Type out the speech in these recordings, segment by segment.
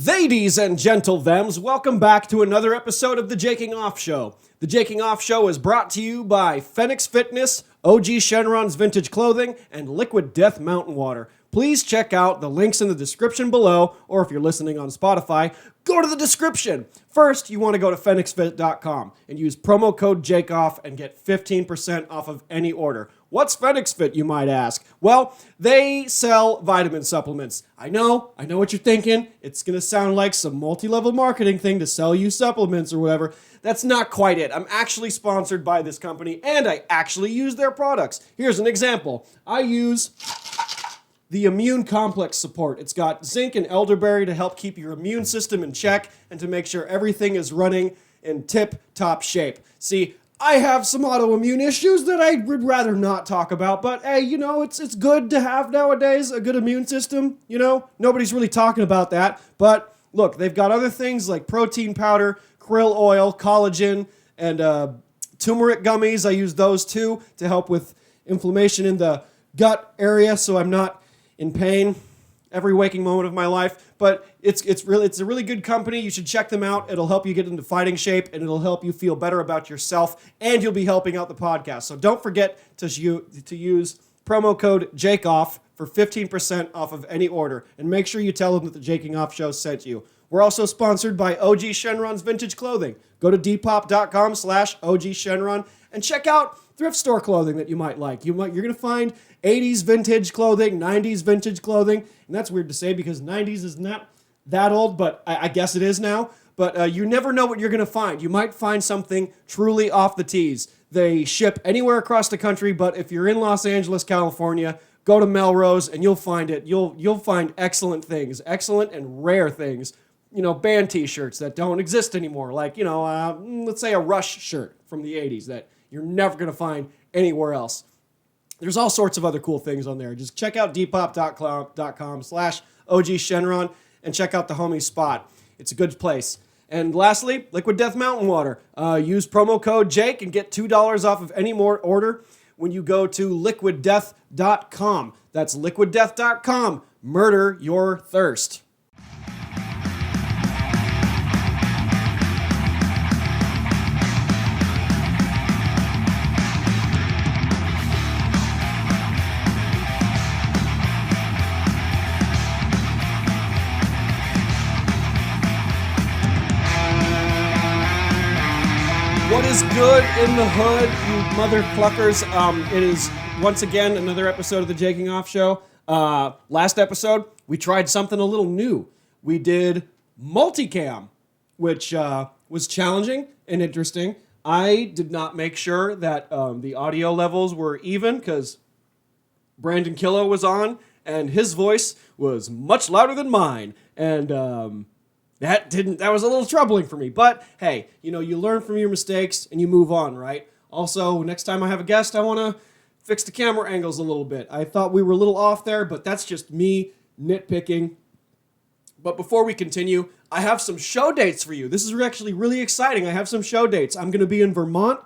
Ladies and gentle thems, welcome back to another episode of The Jaking Off Show. The Jaking Off Show is brought to you by Fnxfitness, OG Shenrons Vintage Clothing, and Liquid Death Mountain Water. Please check out the links in the description below, or if you're listening on Spotify, go to the description. First, you want to go to Fnxfit.com and use promo code JAKEOFF and get 15% off of any order. What's Fnxfit, you might ask? Well, they sell vitamin supplements. I know what you're thinking. It's going to sound like some multi-level marketing thing to sell you supplements or whatever. That's not quite it. I'm actually sponsored by this company, and I actually use their products. Here's an example. I use the immune complex support. It's got zinc and elderberry to help keep your immune system in check and to make sure everything is running in tip-top shape. See, I have some autoimmune issues that I would rather not talk about, but hey, it's good to have nowadays, a good immune system, Nobody's really talking about that, but look, they've got other things like protein powder, krill oil, collagen, and turmeric gummies. I use those too to help with inflammation in the gut area so I'm not in pain every waking moment of my life. But it's a really good company. You should check them out. It'll help you get into fighting shape, and it'll help you feel better about yourself, and you'll be helping out the podcast. So don't forget to use promo code JAKEOFF for 15% off of any order, and make sure you tell them that the Jaking Off Show sent you. We're also sponsored by OG Shenrons Vintage Clothing. Go to depop.com/OG Shenron and check out thrift store clothing that you might like. You're going to find 80s vintage clothing, 90s vintage clothing, and that's weird to say because 90s is not that old, but I guess it is now. But you never know what you're going to find. You might find something truly off the tees. They ship anywhere across the country, but if you're in Los Angeles, California, go to Melrose and you'll find it. You'll find excellent things, excellent and rare things. Band t-shirts that don't exist anymore, like, let's say a Rush shirt from the 80s that you're never going to find anywhere else. There's all sorts of other cool things on there. Just check out depop.com/OG Shenron and check out the homie spot. It's a good place. And lastly, Liquid Death Mountain Water. Use promo code Jake and get $2 off of any more order when you go to liquiddeath.com. That's liquiddeath.com. Murder your thirst. What is good in the hood, you mother cluckers? It is, once again, another episode of the Jaking Off Show. Last episode, we tried something a little new. We did multicam, which was challenging and interesting. I did not make sure that the audio levels were even because Brandon Killo was on, and his voice was much louder than mine. And that was a little troubling for me, but hey, you learn from your mistakes and you move on, right? Also, next time I have a guest, I want to fix the camera angles a little bit. I thought we were a little off there, but that's just me nitpicking. But before we continue, I have some show dates for you. This is actually really exciting. I have some show dates. I'm going to be in Vermont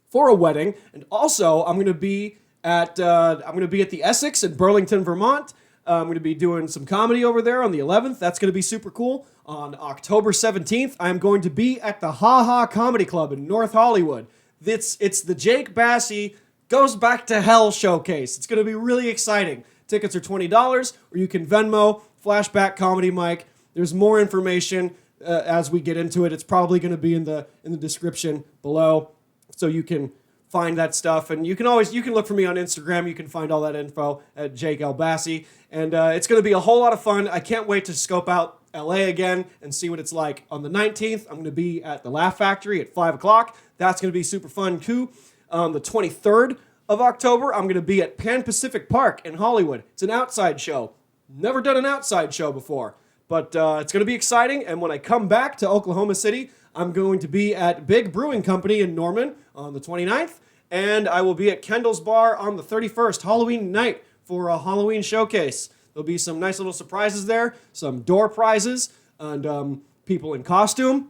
for a wedding, and also I'm going to be at the Essex in Burlington, Vermont. I'm going to be doing some comedy over there on the 11th. That's going to be super cool. On October 17th, I'm going to be at the Ha Ha Comedy Club in North Hollywood. It's the Jake Bassey Goes Back to Hell showcase. It's going to be really exciting. Tickets are $20, or you can Venmo, Flashback Comedy Mike. There's more information as we get into it. It's probably going to be in the description below, so you can find that stuff. And you can look for me on Instagram. You can find all that info at Jake L. Bassey. And it's going to be a whole lot of fun. I can't wait to scope out LA again and see what it's like. On the 19th, I'm going to be at the Laugh Factory at 5 o'clock. That's going to be super fun too. The 23rd of October, I'm going to be at Pan Pacific Park in Hollywood. It's an outside show. Never done an outside show before, but it's going to be exciting. And when I come back to Oklahoma City, I'm going to be at Big Brewing Company in Norman on the 29th, and I will be at Kendall's Bar on the 31st, Halloween night, for a Halloween showcase. There'll be some nice little surprises there, some door prizes, and people in costume.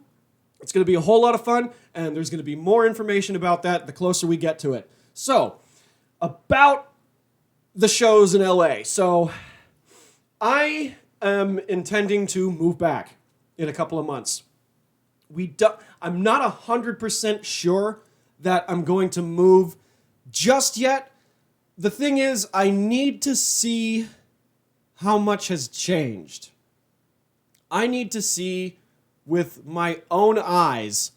It's going to be a whole lot of fun, and there's going to be more information about that the closer we get to it. So, about the shows in LA. So, I am intending to move back in a couple of months. I'm not 100% sure that I'm going to move just yet. The thing is, I need to see how much has changed. I need to see with my own eyes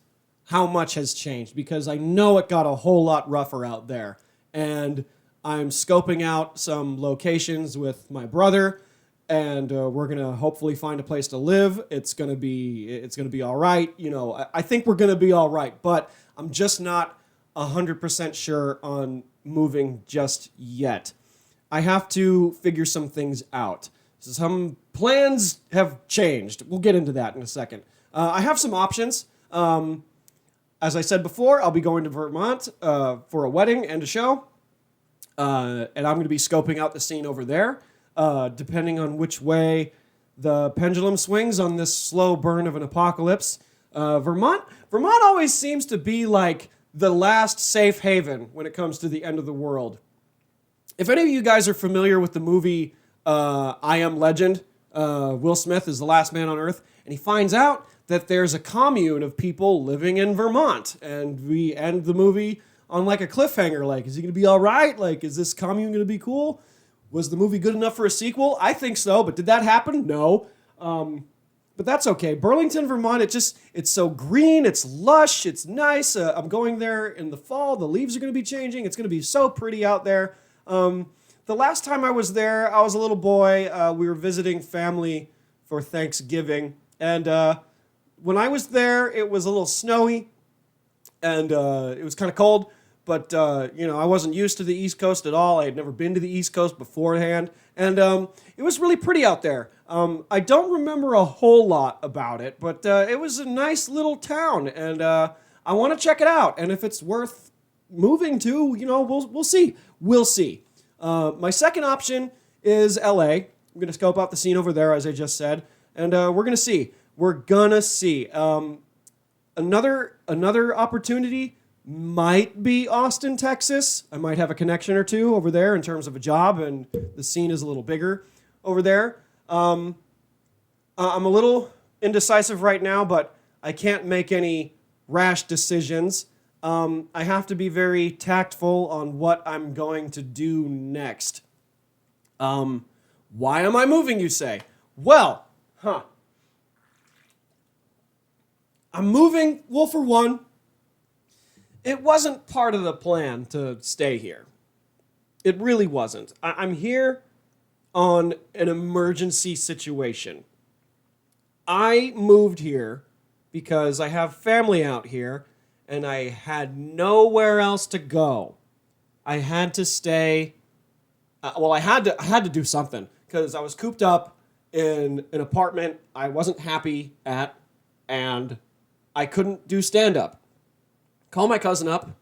how much has changed, because I know it got a whole lot rougher out there. And I'm scoping out some locations with my brother, and we're gonna hopefully find a place to live. It's gonna be all right. You know, I think we're gonna be all right, but I'm just not 100% sure on moving just yet. I have to figure some things out. Some plans have changed. We'll get into that in a second. I have some options. As I said before, I'll be going to Vermont for a wedding and a show. And I'm going to be scoping out the scene over there, depending on which way the pendulum swings on this slow burn of an apocalypse. Vermont always seems to be like the last safe haven when it comes to the end of the world. If any of you guys are familiar with the movie I Am Legend, Will Smith is the last man on Earth, and he finds out that there's a commune of people living in Vermont, and we end the movie on like a cliffhanger. Like, is he going to be all right? Like, is this commune going to be cool? Was the movie good enough for a sequel? I think so, but did that happen? No. But that's okay. Burlington, Vermont, it's so green, it's lush, it's nice. I'm going there in the fall. The leaves are going to be changing. It's going to be so pretty out there. The last time I was there, I was a little boy. We were visiting family for Thanksgiving, and when I was there, it was a little snowy, and it was kind of cold, but, I wasn't used to the East Coast at all. I had never been to the East Coast beforehand, and it was really pretty out there. I don't remember a whole lot about it, but it was a nice little town, and I want to check it out, and if it's worth moving to, we'll see. We'll see. My second option is LA. I'm going to scope out the scene over there, as I just said, and we're going to see. We're gonna see. Another opportunity might be Austin, Texas. I might have a connection or two over there in terms of a job, and the scene is a little bigger over there. I'm a little indecisive right now, but I can't make any rash decisions. I have to be very tactful on what I'm going to do next. Why am I moving, you say? Well, I'm moving, well, for one, it wasn't part of the plan to stay here. It really wasn't. I'm here on an emergency situation. I moved here because I have family out here, and I had nowhere else to go. I had to stay. I had to do something, because I was cooped up in an apartment I wasn't happy at, and I couldn't do stand-up. Call my cousin up,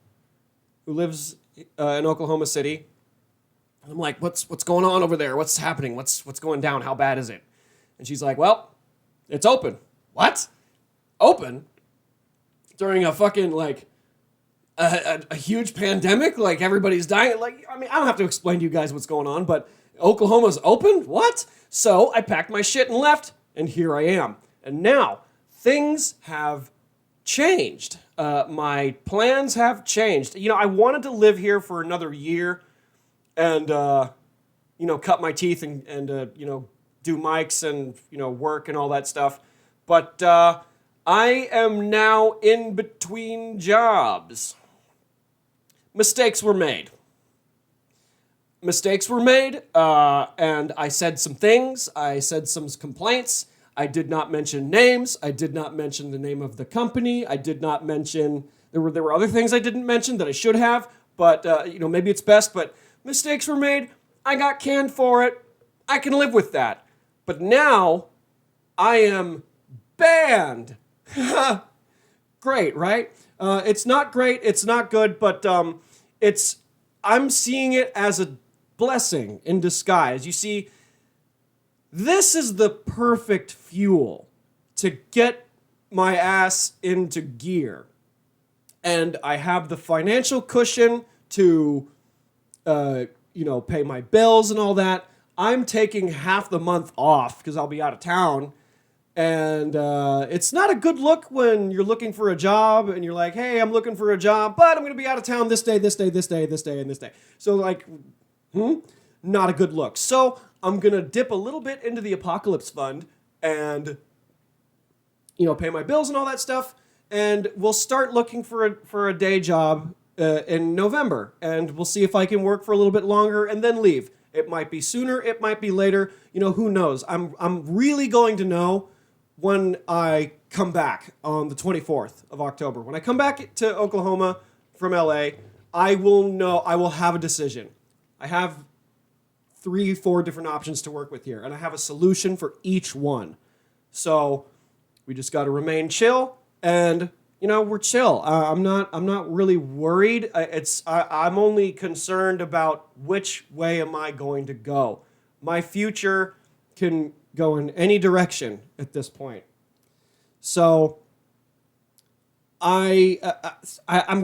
who lives in Oklahoma City. And I'm like, what's going on over there? What's happening? What's going down? How bad is it? And she's like, well, it's open. What? Open? During a fucking, like, a huge pandemic? Like, everybody's dying? Like, I don't have to explain to you guys what's going on, but Oklahoma's open? What? So I packed my shit and left, and here I am. And now, things have changed. My plans have changed. I wanted to live here for another year and, cut my teeth and do mics and, work and all that stuff. But I am now in between jobs. Mistakes were made. And I said some things. I said some complaints. I did not mention names. I did not mention the name of the company. I did not mention... There were other things I didn't mention that I should have, but, maybe it's best, but mistakes were made. I got canned for it. I can live with that. But now, I am banned. Great, right? It's not great. It's not good, but I'm seeing it as a blessing in disguise. You see, this is the perfect fuel to get my ass into gear. And I have the financial cushion to, pay my bills and all that. I'm taking half the month off because I'll be out of town. And it's not a good look when you're looking for a job and you're like, hey, I'm looking for a job, but I'm going to be out of town this day, this day, this day, this day, and this day. So like, not a good look. So I'm going to dip a little bit into the Apocalypse Fund and, pay my bills and all that stuff. And we'll start looking for a day job in November. And we'll see if I can work for a little bit longer and then leave. It might be sooner. It might be later. Who knows? I'm really going to know when I come back on the 24th of October. When I come back to Oklahoma from LA, I will know, I will have a decision. I have 3-4 different options to work with here, and I have a solution for each one. So we just got to remain chill, and we're chill. I'm not really worried. I'm only concerned about which way am I going to go. My future can go in any direction at this point. So I'm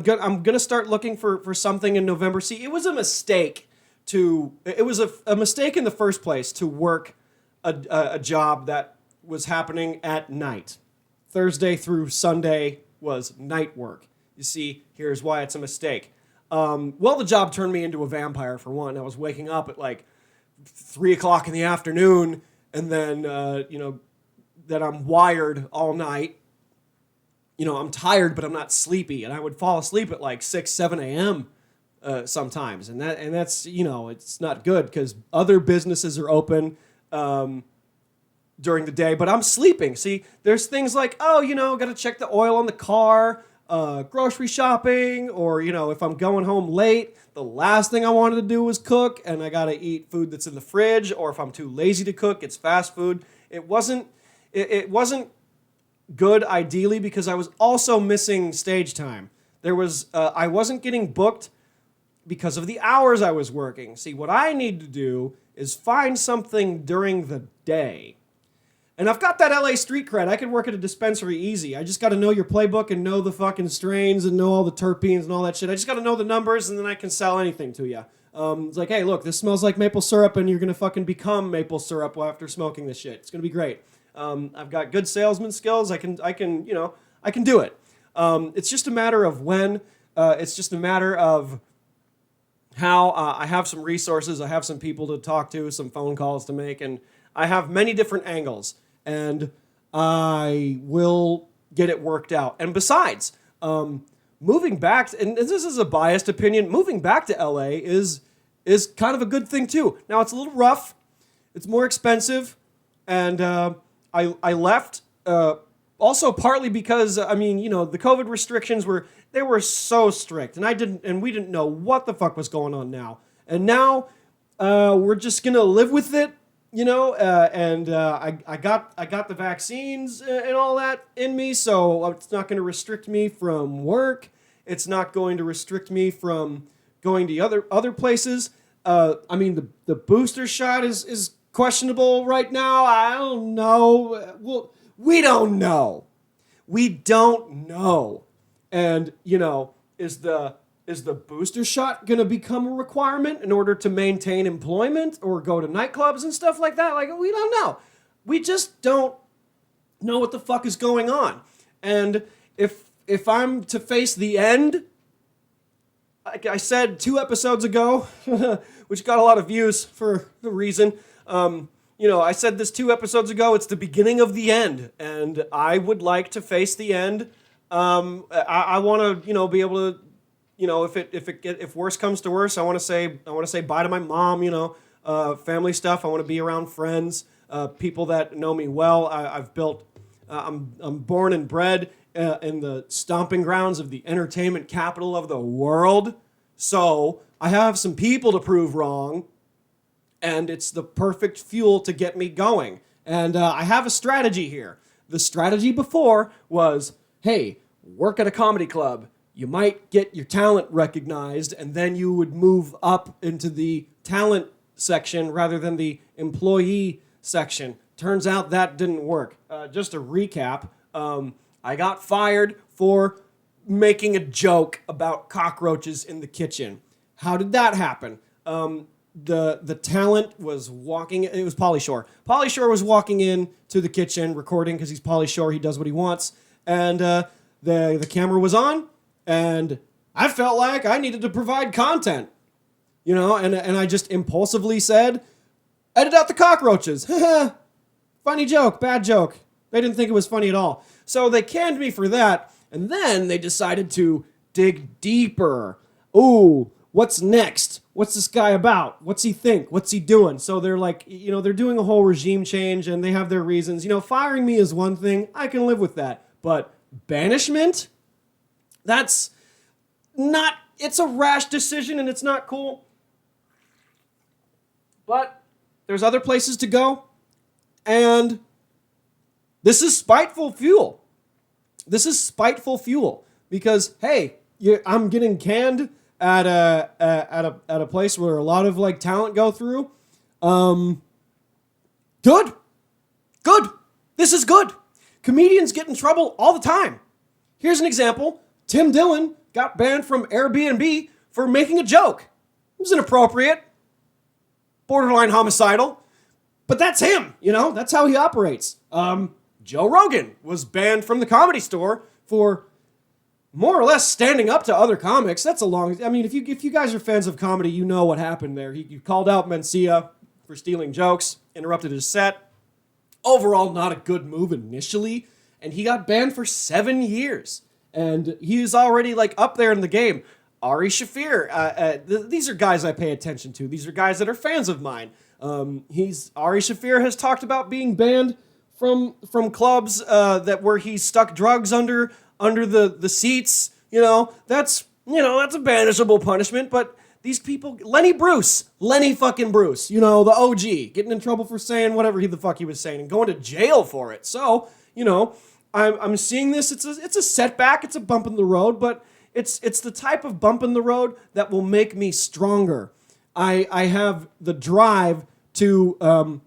gonna start looking for something in November. See, it was a mistake a mistake in the first place to work a job that was happening at night. Thursday through Sunday was night work. You see, here's why it's a mistake. The job turned me into a vampire for one. I was waking up at like 3 o'clock in the afternoon, and then, that I'm wired all night. I'm tired, but I'm not sleepy. And I would fall asleep at like 6, 7 a.m. Sometimes. And that's, it's not good because other businesses are open during the day, but I'm sleeping. See, there's things like, got to check the oil on the car, grocery shopping, or, if I'm going home late, the last thing I wanted to do was cook, and I got to eat food that's in the fridge, or if I'm too lazy to cook, it's fast food. It wasn't good ideally because I was also missing stage time. I wasn't getting booked because of the hours I was working. See, what I need to do is find something during the day. And I've got that LA street cred. I can work at a dispensary easy. I just got to know your playbook and know the fucking strains and know all the terpenes and all that shit. I just got to know the numbers, and then I can sell anything to you. It's like, hey, look, this smells like maple syrup, and you're going to fucking become maple syrup after smoking this shit. It's going to be great. I've got good salesman skills. I can do it. It's just a matter of when. It's just a matter of how. I have some resources. I have some people to talk to, some phone calls to make, and I have many different angles. And I will get it worked out. And besides, moving back, and this is a biased opinion, moving back to LA is kind of a good thing too. Now, it's a little rough. It's more expensive. And I left also partly because, the COVID restrictions were so strict. And we didn't know what the fuck was going on now. And now we're just going to live with it. I got the vaccines and all that in me, so it's not going to restrict me from work. It's not going to restrict me from going to other places. The booster shot is questionable right now. I don't know. Well, we don't know. We don't know. And, is the booster shot going to become a requirement in order to maintain employment or go to nightclubs and stuff like that? Like, we don't know. We just don't know what the fuck is going on. And if I'm to face the end, like I said 2 episodes ago, which got a lot of views for the reason, I said this 2 episodes ago, it's the beginning of the end. And I would like to face the end. I want to, be able to, if worse comes to worse, I want to say bye to my mom, family stuff. I want to be around friends, people that know me well. I've built, I'm born and bred in the stomping grounds of the entertainment capital of the world. So I have some people to prove wrong, and it's the perfect fuel to get me going. And I have a strategy here. The strategy before was, hey, work at a comedy club. You might get your talent recognized, and then you would move up into the talent section rather than the employee section. Turns out that didn't work. Just a recap, I got fired for making a joke about cockroaches in the kitchen. How did that happen? the talent was walking. It was Pauly Shore. Pauly Shore was walking in to the kitchen recording because he's Pauly Shore. He does what he wants, and the camera was on, and I felt like I needed to provide content, and I just impulsively said, "Edit out the cockroaches." Funny joke, bad joke. They didn't think it was funny at all, so they canned me for that, and then they decided to dig deeper. Ooh, what's next? What's this guy about? What's he think? What's he doing? So they're like, they're doing a whole regime change and they have their reasons. Firing me is one thing. I can live with that. But banishment? That's not, it's a rash decision and it's not cool. But there's other places to go. And this is spiteful fuel. This is spiteful fuel because, hey, I'm getting canned at a place where a lot of like talent go through. Good. This is good. Comedians get in trouble all the time. Here's an example. Tim Dillon got banned from Airbnb for making a joke. It was inappropriate, borderline homicidal, but that's him. That's how he operates. Joe Rogan was banned from the Comedy Store for more or less standing up to other comics. That's a long... I mean, if you guys are fans of comedy, you know what happened there. He called out Mencia for stealing jokes, interrupted his set. Overall, not a good move initially, and he got banned for 7 years. And he's already, like, up there in the game. Ari Shaffir, these are guys I pay attention to. These are guys that are fans of mine. Ari Shaffir has talked about being banned from clubs where he stuck drugs under the seats. That's a banishable punishment. But these people, Lenny fucking Bruce, the OG, getting in trouble for saying whatever the fuck he was saying and going to jail for it. So, I'm seeing this. It's a setback. It's a bump in the road, but it's the type of bump in the road that will make me stronger. I have the drive to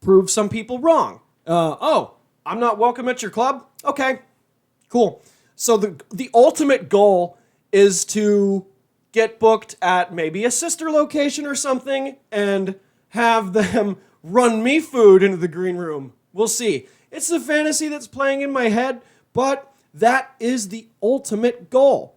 prove some people wrong. I'm not welcome at your club? Okay, cool. So the ultimate goal is to get booked at maybe a sister location or something and have them run me food into the green room. We'll see. It's the fantasy that's playing in my head, but that is the ultimate goal.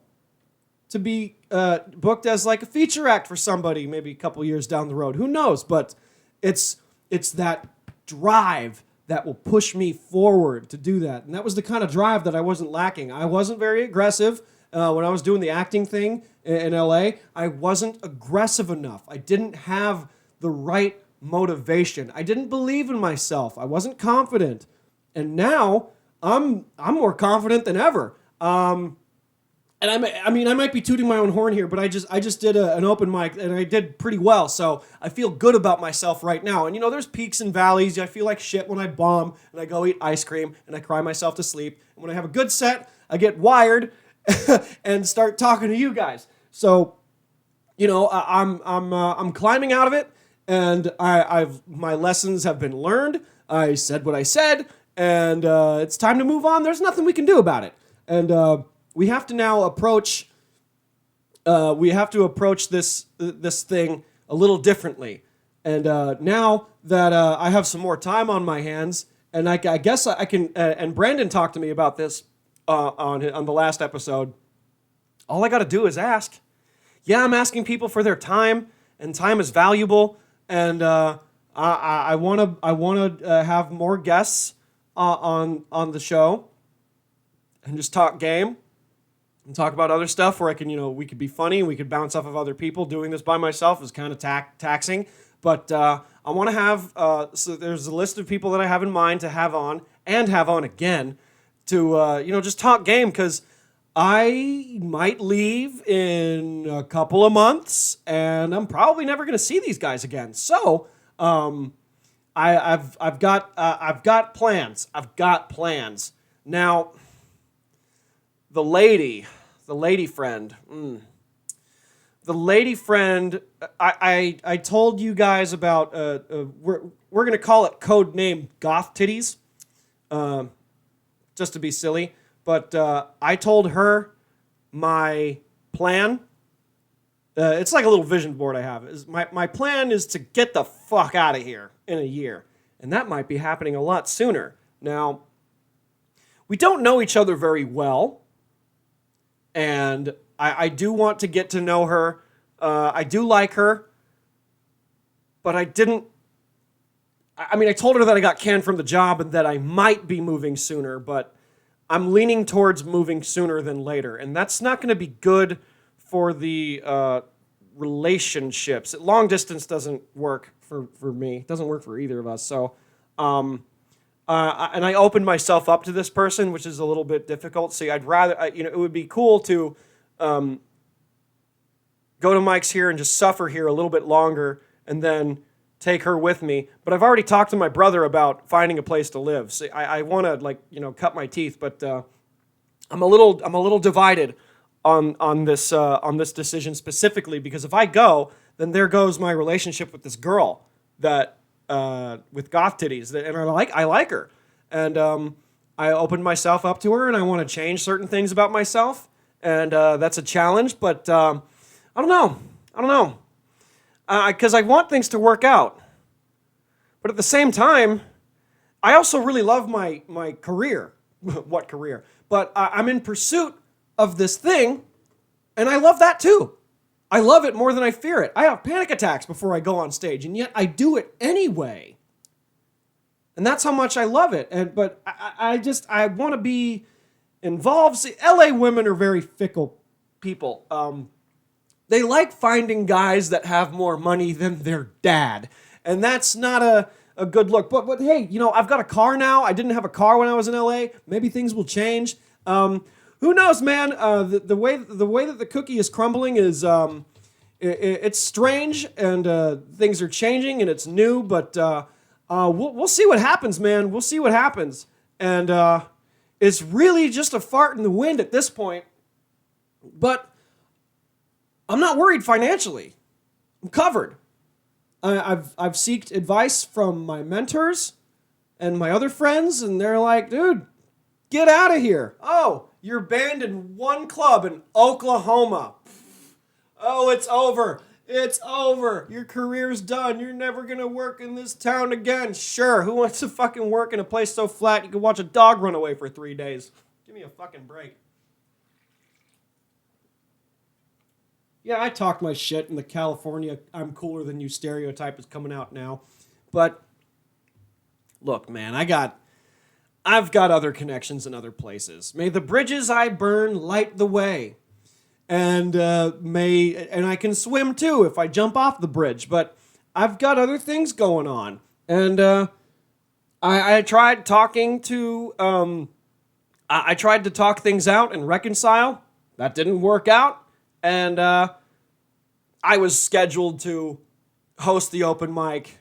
To be booked as like a feature act for somebody maybe a couple years down the road. Who knows? But it's that drive that will push me forward to do that. And that was the kind of drive that I wasn't lacking. I wasn't very aggressive when I was doing the acting thing in LA. I wasn't aggressive enough. I didn't have the right motivation. I didn't believe in myself. I wasn't confident. And now I'm more confident than ever. And I might be tooting my own horn here, but I just did an open mic and I did pretty well. So I feel good about myself right now. And there's peaks and valleys. I feel like shit when I bomb and I go eat ice cream and I cry myself to sleep. And when I have a good set, I get wired and start talking to you guys. So, I'm climbing out of it, and my lessons have been learned. I said what I said, and it's time to move on. There's nothing we can do about it, and we have to now approach. We have to approach this thing a little differently. And now that I have some more time on my hands, and I guess I can. And Brandon talked to me about this on the last episode. All I got to do is ask. Yeah, I'm asking people for their time, and time is valuable. And I want to have more guests on the show, and just talk game. And talk about other stuff where I can, we could be funny and we could bounce off of other people. Doing this by myself is kind of taxing. But I want to have, so there's a list of people that I have in mind to have on and have on again to, just talk game, because I might leave in a couple of months and I'm probably never going to see these guys again. So I've got plans. Now, the lady friend. The lady friend, I told you guys about, we're going to call it code name Goth Titties, just to be silly. But I told her my plan, It's like a little vision board I have. My plan is to get the fuck out of here in a year. And that might be happening a lot sooner. Now, we don't know each other very well. And I do want to get to know her. I do like her. But I didn't... I told her that I got canned from the job and that I might be moving sooner. But I'm leaning towards moving sooner than later. And that's not going to be good for the relationships. Long distance doesn't work for me. It doesn't work for either of us. So, and I opened myself up to this person, which is a little bit difficult. See, I'd rather, it would be cool to go to Mike's here and just suffer here a little bit longer and then take her with me. But I've already talked to my brother about finding a place to live. See, I want to cut my teeth, but I'm a little divided on this decision specifically, because if I go, then there goes my relationship with this girl that with goth titties, and I like her, and I opened myself up to her, and I want to change certain things about myself, and that's a challenge. But I don't know, because I want things to work out, but at the same time, I also really love my career. What career? But I'm in pursuit of this thing, and I love that too. I love it more than I fear it. I have panic attacks before I go on stage, and yet I do it anyway. And that's how much I love it. But I want to be involved. See, LA women are very fickle people. They like finding guys that have more money than their dad, and that's not a good look. But hey, I've got a car now. I didn't have a car when I was in LA. Maybe things will change. Who knows, man? The way that the cookie is crumbling is it's strange, and things are changing, and it's new. But we'll see what happens, man. We'll see what happens, and it's really just a fart in the wind at this point. But I'm not worried financially. I'm covered. I've sought advice from my mentors and my other friends, and they're like, dude, get out of here. Oh, you're banned in one club in Oklahoma. Oh, it's over. It's over. Your career's done. You're never going to work in this town again. Sure, who wants to fucking work in a place so flat you can watch a dog run away for 3 days? Give me a fucking break. Yeah, I talked my shit, and the California I'm cooler than you stereotype is coming out now. But look, man, I've got other connections in other places. May the bridges I burn light the way. And I can swim too if I jump off the bridge, but I've got other things going on. And I tried talking to I tried to talk things out and reconcile. That didn't work out. And I was scheduled to host the open mic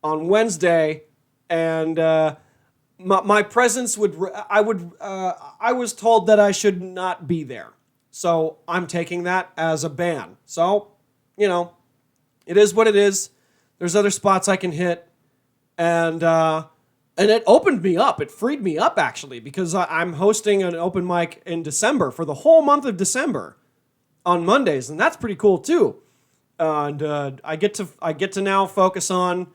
on Wednesday, and my presence I was told that I should not be there. So I'm taking that as a ban. So, it is what it is. There's other spots I can hit, and it opened me up. It freed me up, actually, because I'm hosting an open mic in December for the whole month of December on Mondays, and that's pretty cool too. And I get to now focus on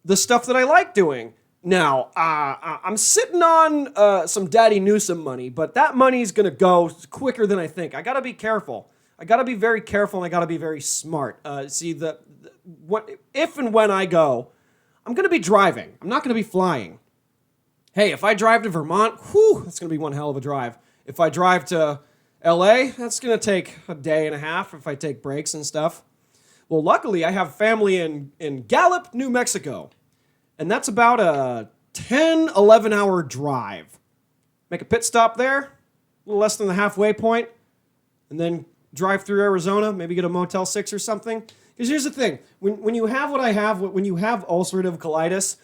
the stuff that I like doing. Now, I'm sitting on some Daddy Newsom money, but that money's going to go quicker than I think. I got to be careful. I got to be very careful, and I got to be very smart. If and when I go, I'm going to be driving. I'm not going to be flying. Hey, if I drive to Vermont, that's going to be one hell of a drive. If I drive to LA, that's going to take a day and a half if I take breaks and stuff. Well, luckily, I have family in Gallup, New Mexico. And that's about a 10, 11-hour drive. Make a pit stop there, a little less than the halfway point, and then drive through Arizona, maybe get a Motel 6 or something. Because here's the thing. When you have what I have, when you have ulcerative colitis,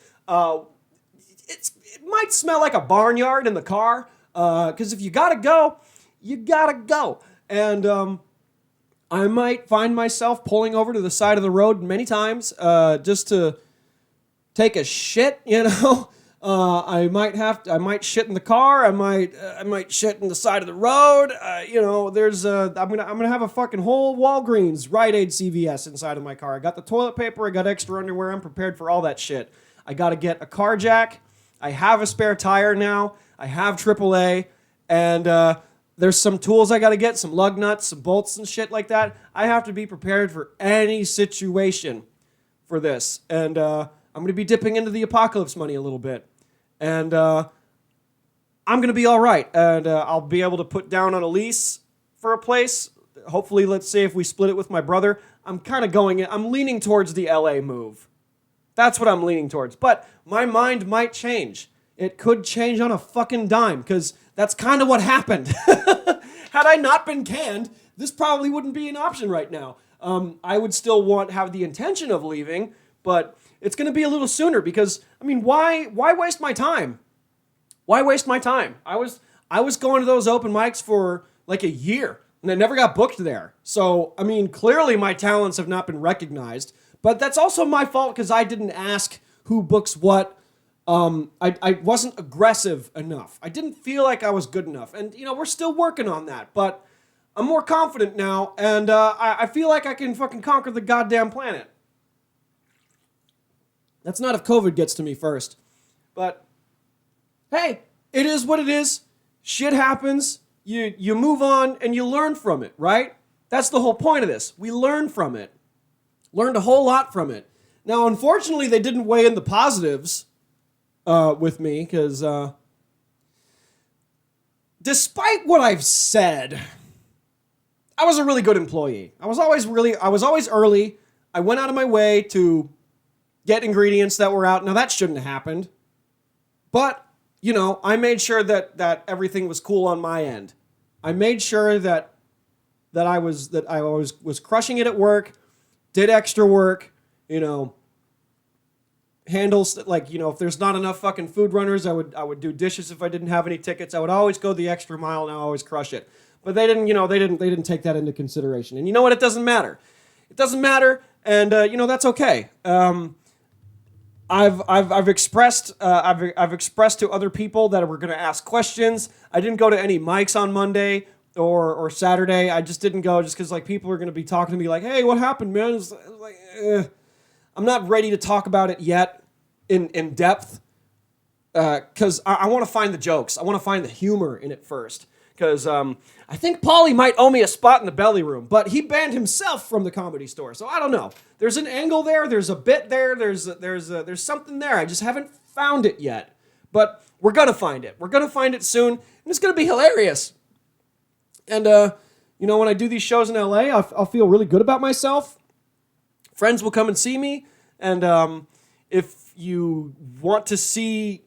it might smell like a barnyard in the car. Because if you gotta go, you gotta go. And I might find myself pulling over to the side of the road many times just to take a shit, I might shit in the car. I might shit in the side of the road. I'm gonna have a fucking whole Walgreens, Rite Aid, CVS inside of my car. I got the toilet paper. I got extra underwear. I'm prepared for all that shit. I got to get a car jack. I have a spare tire now. I have AAA, and there's some tools I got to get, some lug nuts, some bolts and shit like that. I have to be prepared for any situation for this, and I'm going to be dipping into the apocalypse money a little bit, and I'm going to be all right, and I'll be able to put down on a lease for a place. Hopefully, let's say if we split it with my brother, I'm leaning towards the LA move. That's what I'm leaning towards, but my mind might change. It could change on a fucking dime, because that's kind of what happened. Had I not been canned, this probably wouldn't be an option right now. I would still have the intention of leaving, but it's going to be a little sooner because, I mean, why waste my time? Why waste my time? I was going to those open mics for like a year, and I never got booked there. So, I mean, clearly my talents have not been recognized, but that's also my fault because I didn't ask who books what. I wasn't aggressive enough. I didn't feel like I was good enough. And, we're still working on that. But I'm more confident now, and I feel like I can fucking conquer the goddamn planet. That's not if COVID gets to me first. But, hey, it is what it is. Shit happens. You move on, and you learn from it, right? That's the whole point of this. We learn from it. Learned a whole lot from it. Now, unfortunately, they didn't weigh in the positives with me, because despite what I've said, I was a really good employee. I was always early. I went out of my way to get ingredients that were out. Now, that shouldn't have happened. But, I made sure that everything was cool on my end. I made sure that I was crushing it at work, did extra work, handles, like, if there's not enough fucking food runners, I would do dishes if I didn't have any tickets. I would always go the extra mile, and I always crush it. But they didn't take that into consideration. And you know what? It doesn't matter. It doesn't matter, and that's okay. I've expressed to other people that were going to ask questions. I didn't go to any mics on Monday or Saturday. I just didn't go just because like people are going to be talking to me like, "Hey, what happened, man?" It's like, I'm not ready to talk about it yet in depth because I want to find the jokes. I want to find the humor in it first because I think Paulie might owe me a spot in the belly room, but he banned himself from the Comedy Store, so I don't know. There's an angle there. There's a bit there. There's something there. I just haven't found it yet, but we're gonna find it. We're gonna find it soon, and it's gonna be hilarious. And when I do these shows in LA, I'll feel really good about myself. Friends will come and see me, and if you want to see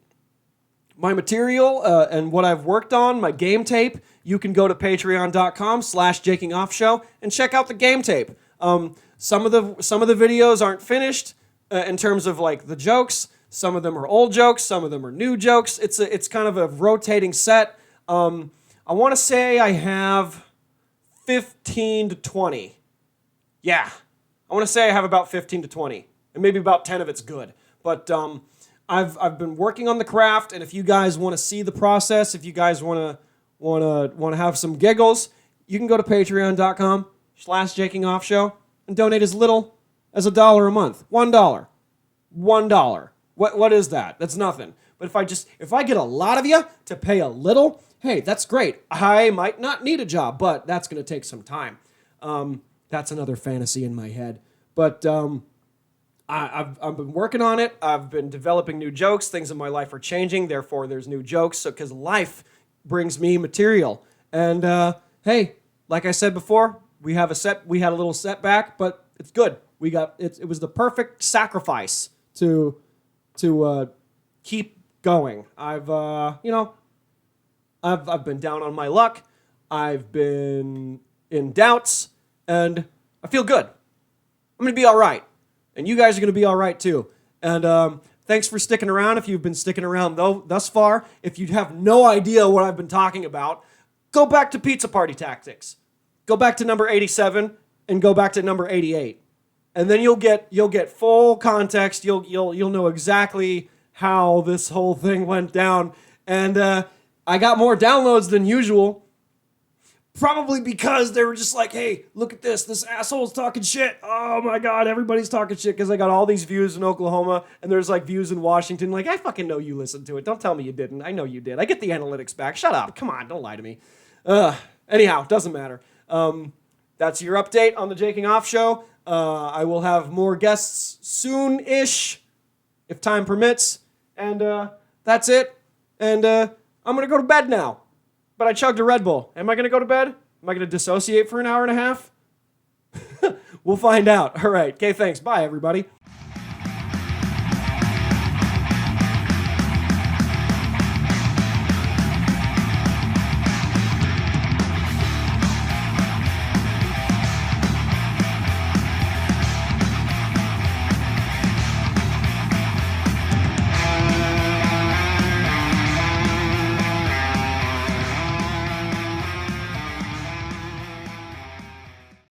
my material and what I've worked on, my game tape, you can go to patreon.com/JakingOffShow and check out the game tape. Some of the videos aren't finished in terms of like the jokes. Some of them are old jokes. Some of them are new jokes. It's kind of a rotating set. I want to say I have 15 to 20. Yeah. I want to say I have about 15 to 20, and maybe about 10 of it's good. But I've been working on the craft, and if you guys want to see the process, if you guys want to have some giggles, you can go to patreon.com/JakingOffShow and donate as little as $1 a month. $1. $1. What is that? That's nothing. But if I get a lot of you to pay a little, hey, that's great. I might not need a job, but that's going to take some time. That's another fantasy in my head. But I've been working on it. I've been developing new jokes. Things in my life are changing. Therefore, there's new jokes. So, because life brings me material. And hey, like I said before, we had a little setback, but it's good. It was the perfect sacrifice to keep going. I've been down on my luck. I've been in doubts. And I feel good. I'm going to be all right. And you guys are going to be all right, too. And thanks for sticking around if you've been sticking around thus far. If you have no idea what I've been talking about, go back to Pizza Party Tactics. Go back to number 87 and go back to number 88. And then you'll get full context. You'll know exactly how this whole thing went down. And I got more downloads than usual. Probably because they were just like, hey, look at this. This asshole's talking shit. Oh my God, everybody's talking shit because I got all these views in Oklahoma and there's like views in Washington. Like, I fucking know you listened to it. Don't tell me you didn't. I know you did. I get the analytics back. Shut up. Come on, don't lie to me. Anyhow, doesn't matter. That's your update on the Jaking Off Show. I will have more guests soon-ish, if time permits. And that's it. And I'm going to go to bed now. But I chugged a Red Bull. Am I going to go to bed? Am I going to dissociate for an hour and a half? We'll find out. All right. Okay, thanks. Bye, everybody.